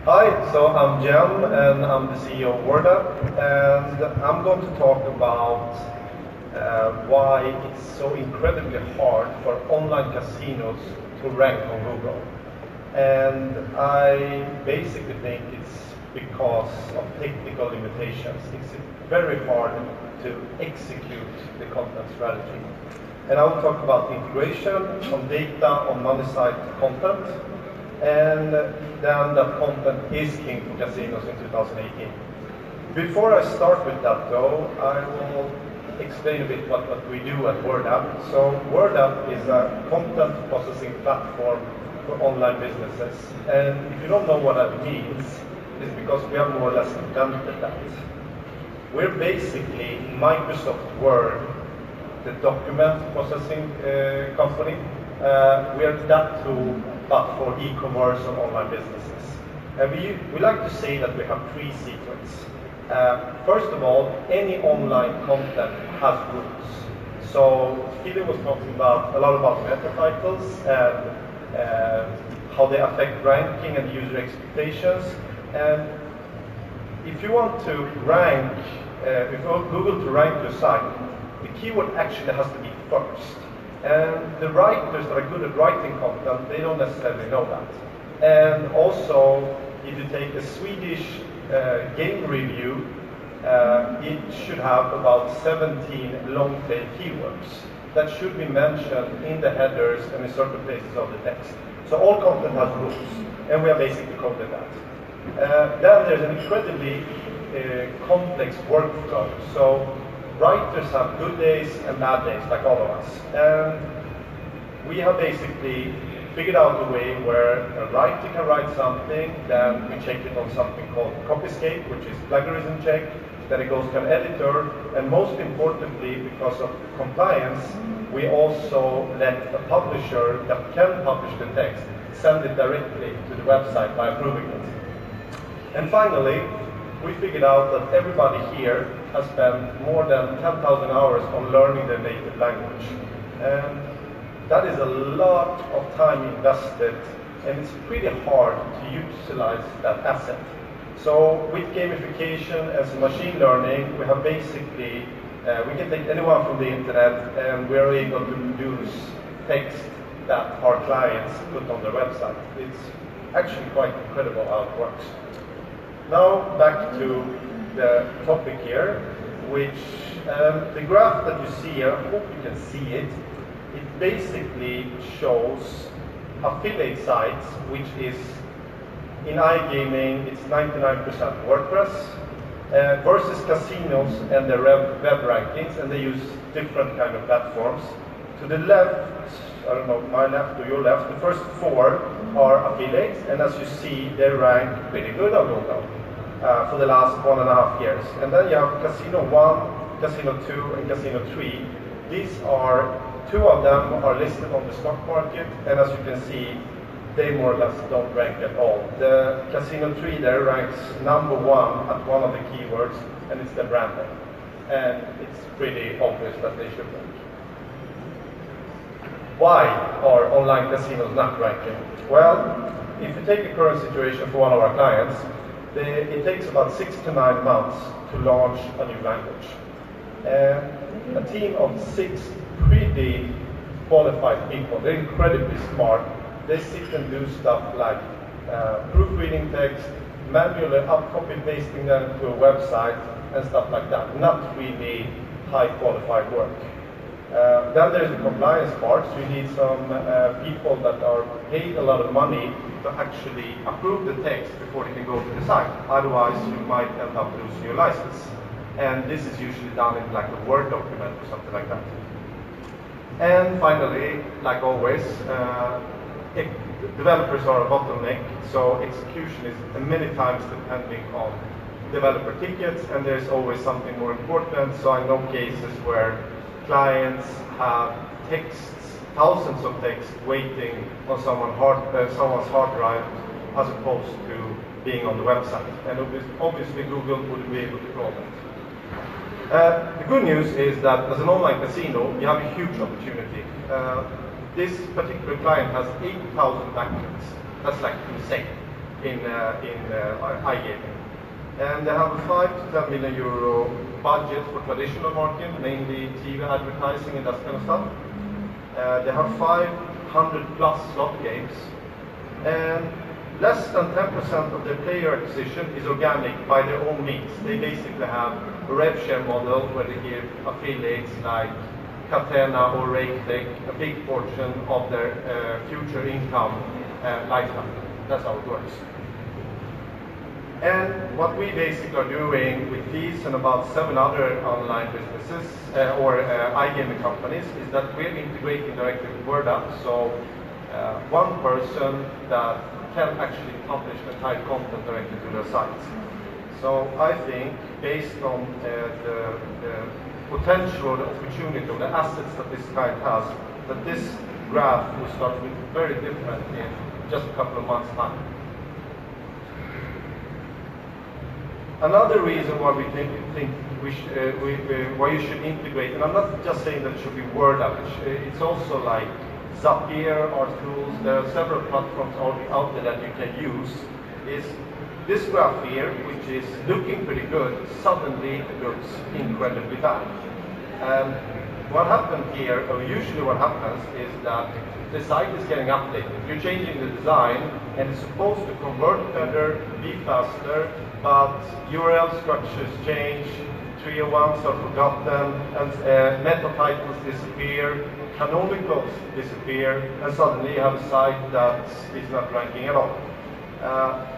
Hi, so I'm Jem and I'm the CEO of WordApp, and I'm going to talk about why it's so incredibly hard for online casinos to rank on Google. And I basically think it's because of technical limitations. It's very hard to execute the content strategy. And I will talk about integration, on data, on money-side content, and then that content is king for casinos in 2018. Before I start with that though, I will explain a bit what we do at WordApp. So WordApp is a content processing platform for online businesses. And if you don't know what that means, it's because we have more or less invented that. We're basically Microsoft Word, the document processing company. We are that tool, but for e-commerce and online businesses. And we like to say that we have three secrets. First of all, any online content has rules. So Peter was talking a lot about meta titles and how they affect ranking and user expectations. And if you want to rank, if you want Google to rank your site, the keyword actually has to be first. And the writers that are good at writing content, they don't necessarily know that. And also, if you take a Swedish game review, it should have about 17 long-tail keywords that should be mentioned in the headers and in certain places of the text. So all content has rules, and we are basically coded that. Then there's an incredibly complex workflow. So writers have good days and bad days, like all of us. And we have basically figured out a way where a writer can write something, then we check it on something called copyscape, which is plagiarism check, then it goes to an editor, and most importantly, because of compliance, we also let a publisher that can publish the text send it directly to the website by approving it. And finally, we figured out that everybody here has spent more than 10,000 hours on learning their native language. And that is a lot of time invested, and it's pretty hard to utilize that asset. So with gamification and some machine learning, we have basically, we can take anyone from the internet and we're able to produce text that our clients put on their website. It's actually quite incredible how it works. Now back to the topic here, which the graph that you see here, I hope you can see it. It basically shows affiliate sites, which is in iGaming, it's 99% WordPress, versus casinos and their web rankings, and they use different kind of platforms. To the left, I don't know, my left or your left, the first four are affiliates, and as you see, they rank pretty good on Google for the last 1.5 years. And then you have Casino 1, Casino 2, and Casino 3. These are, two of them are listed on the stock market, and as you can see, they more or less don't rank at all. The Casino 3 there ranks number 1 at one of the keywords, and it's the brand name. And it's pretty obvious that they should rank. Why are online casinos not ranking? Well, if you take a current situation for one of our clients, it takes about 6 to 9 months to launch a new language. And a team of 6 pretty qualified people, they're incredibly smart. They sit and do stuff like proofreading text, manually copy pasting them to a website and stuff like that. Not really high qualified work. Then there's the compliance part, so you need some people that are paid a lot of money to actually approve the text before they can go to the site. Otherwise, you might end up losing your license. And this is usually done in like a Word document or something like that. And finally, like always, developers are a bottleneck, so execution is many times depending on developer tickets, and there's always something more important. So I know cases where clients have texts, thousands of texts waiting on someone's hard drive as opposed to being on the website. And obviously Google would be able to crawl that. The good news is that as an online casino, you have a huge opportunity. This particular client has 8,000 backlinks. That's like insane. in iGaming. And they have a 5 to 10 million euro budget for traditional marketing, mainly TV advertising and that kind of stuff. They have 500 plus slot games, and less than 10% of their player acquisition is organic by their own means. They basically have a rev share model where they give affiliates like Catena or RakeTech a big portion of their future income lifetime. That's how it works. And what we basically are doing with these and about 7 other online businesses or iGaming companies is that we're integrating directly with WordApp. So one person that can actually publish the entire content directly to their sites. So I think based on the potential, the opportunity, or the assets that this site has, that this graph will start to look very different in just a couple of months' time. Another reason why we think why you should integrate, and I'm not just saying that it should be WordApp, it's also like Zapier or tools. There are several platforms out there that you can use. Is this graph here, which is looking pretty good, suddenly looks incredibly bad. And what happened here, or usually what happens, is that the site is getting updated. You're changing the design, and it's supposed to convert better, be faster, but URL structures change, 301s are forgotten, and meta titles disappear, canonicals disappear, and suddenly you have a site that is not ranking at all.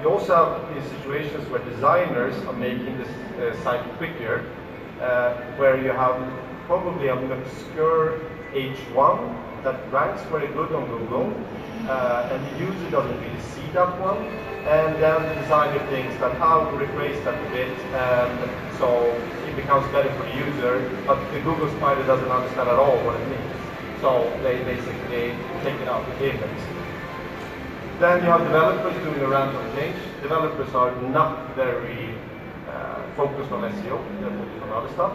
You also have these situations where designers are making this site quicker, where you have probably an obscure H1 that ranks very good on Google, and the user doesn't really see that one, and then the designer thinks that how to replace that a bit, and so it becomes better for the user, but the Google spider doesn't understand at all what it means. So they basically take it out of the index. Then you have developers doing a random change. Developers are not very focused on SEO, they're focused on other stuff.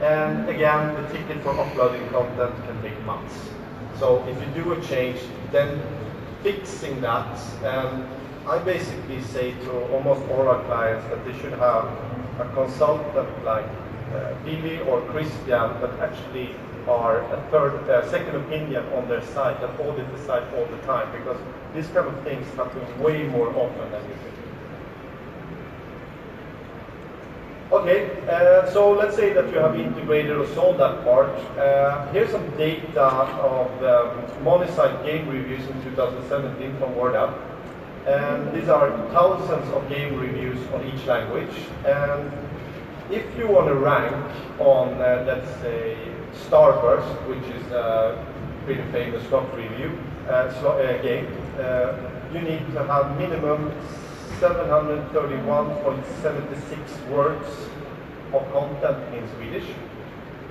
And again, the ticket for uploading content can take months. So if you do a change, then fixing that, and I basically say to almost all our clients that they should have a consultant like Billy or Christian that actually are a second opinion on their site, that audit the site all the time, because these kind of things happen way more often than you think. Okay, so let's say that you have integrated or sold that part. Here's some data of monetized game reviews in 2017 from WordApp. And these are thousands of game reviews on each language. And if you want to rank on, let's say, Starburst, which is a pretty famous slot review game, you need to have minimum 731.76 words of content in Swedish,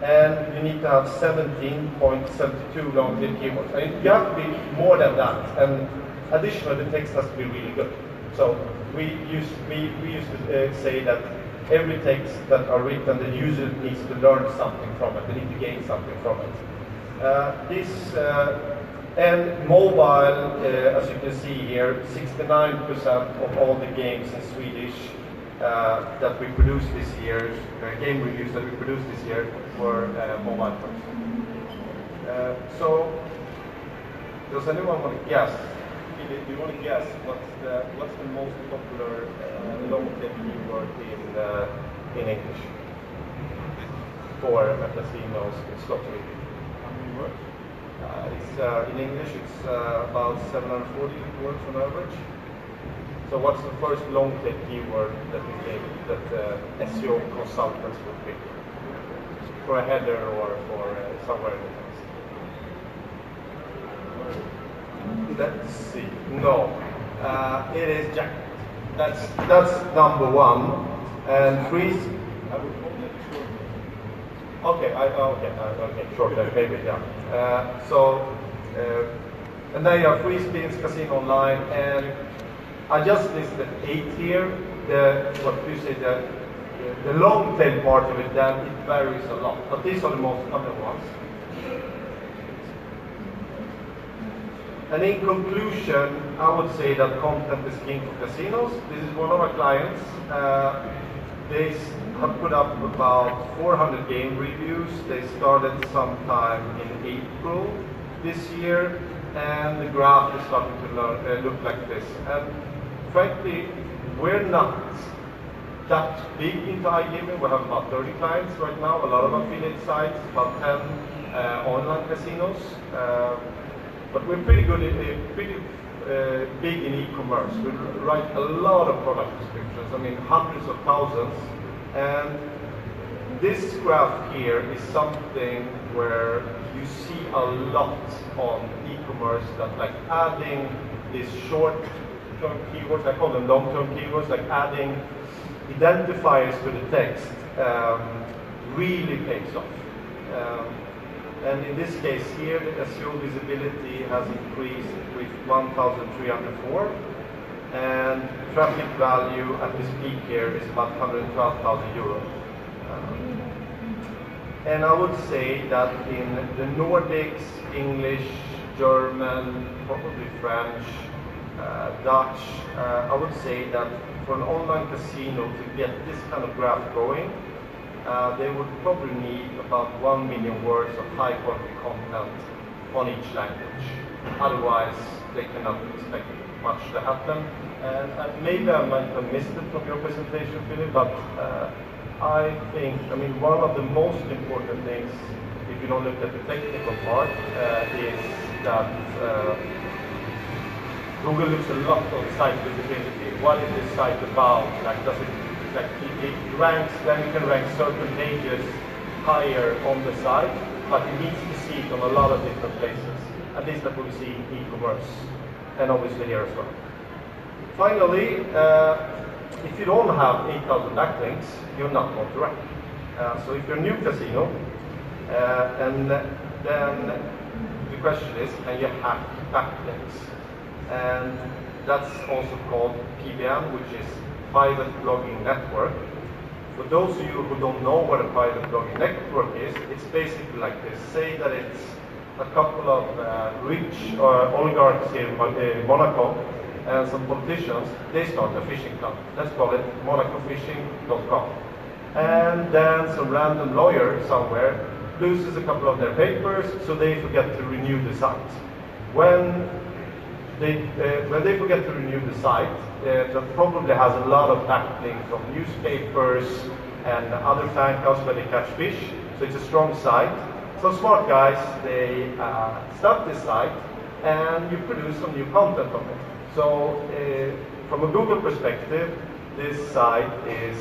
and you need to have 17.72 long tail keywords. And you have to be more than that, and additionally the text has to be really good. So we used to say that every text that are written, the user needs to learn something from it, they need to gain something from it. And mobile, as you can see here, 69% of all the games in Swedish that we produced this year, game reviews that we produced this year, were mobile first. So, does anyone want to guess? Do you want to guess what's the most popular long-tail keyword in English for casinos in slot review? How many words? In English, it's about 740 words on average. So what's the first long-tail keyword that we think that SEO consultants would pick for a header or for somewhere in the text? Let's see. No, it is Jack. That's number one. And free. Okay, sure, maybe, yeah. And then you have free spins, casino online, and I just listed 8 here. The long tail part of it, then it varies a lot, but these are the most common ones. And in conclusion, I would say that content is king for casinos. This is one of our clients. They have put up about 400 game reviews. They started sometime in April this year, and the graph is starting to look like this. And frankly, we're not that big into iGaming. We have about 30 clients right now, a lot of affiliate sites, about 10 online casinos. But we're pretty good, big in e-commerce. We write a lot of product descriptions, I mean hundreds of thousands. And this graph here is something where you see a lot on e-commerce, that like adding these short-term keywords, I call them long-term keywords, like adding identifiers to the text really pays off. And in this case here, the SEO visibility has increased with 1,304, and traffic value at this peak here is about 112,000 euros. And I would say that in the Nordics, English, German, probably French, Dutch, I would say that for an online casino to get this kind of graph going, they would probably need about 1 million words of high quality content on each language. Otherwise, they cannot expect much to happen. And maybe I might have missed it from your presentation, Philip, but I think, one of the most important things, if you don't look at the technical part, is that Google looks a lot on site visibility. What is this site about? Like, does it ranks? Then you can rank certain pages higher on the site, but it needs to see it on a lot of different places. At least that we see in e-commerce, and obviously here as well. Finally, if you don't have 8,000 backlinks, you're not going to rank. So if you're a new casino, and then the question is, can you hack backlinks? And that's also called PBN, which is Private Blogging Network. For those of you who don't know what a private blogging network is, it's basically like this. Say that it's a couple of rich oligarchs in Monaco and some politicians. They start a fishing club. Let's call it monacofishing.com. And then some random lawyer somewhere loses a couple of their papers, so they forget to renew the site. When they forget to renew the site, that probably has a lot of backlinks from newspapers and other fan accounts where they catch fish, so it's a strong site. So smart guys, they start this site and you produce some new content on it. So from a Google perspective, this site is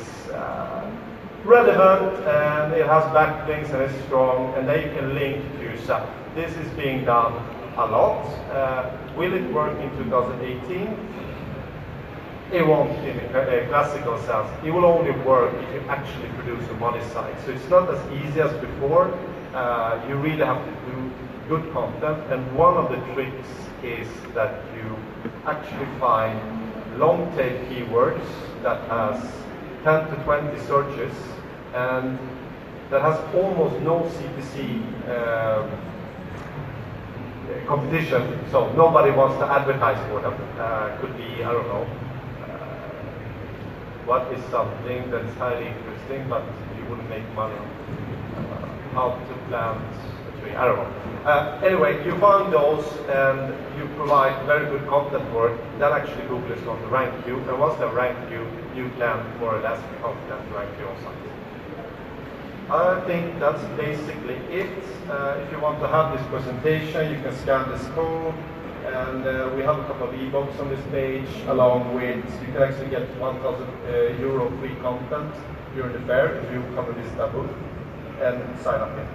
relevant and it has backlinks and it's strong, and then you can link to your site. This is being done a lot. Will it work in 2018? It won't in a classical sense. It will only work if you actually produce a money site. So it's not as easy as before. You really have to do good content, and one of the tricks is that you actually find long tail keywords that has 10 to 20 searches and that has almost no CPC competition, so nobody wants to advertise for them. Could be, I don't know, what is something that is highly interesting but you wouldn't make money on? How to plant a tree, I don't know. Anyway, you find those and you provide very good content for it, then actually Google is going to rank you, and once they rank you, you can more or less be confident to rank your site. I think that's basically it. If you want to have this presentation, you can scan this code, and we have a couple of ebooks on this page, along with, you can actually get 1,000 euro free content during the fair if you come to visit our booth and sign up here.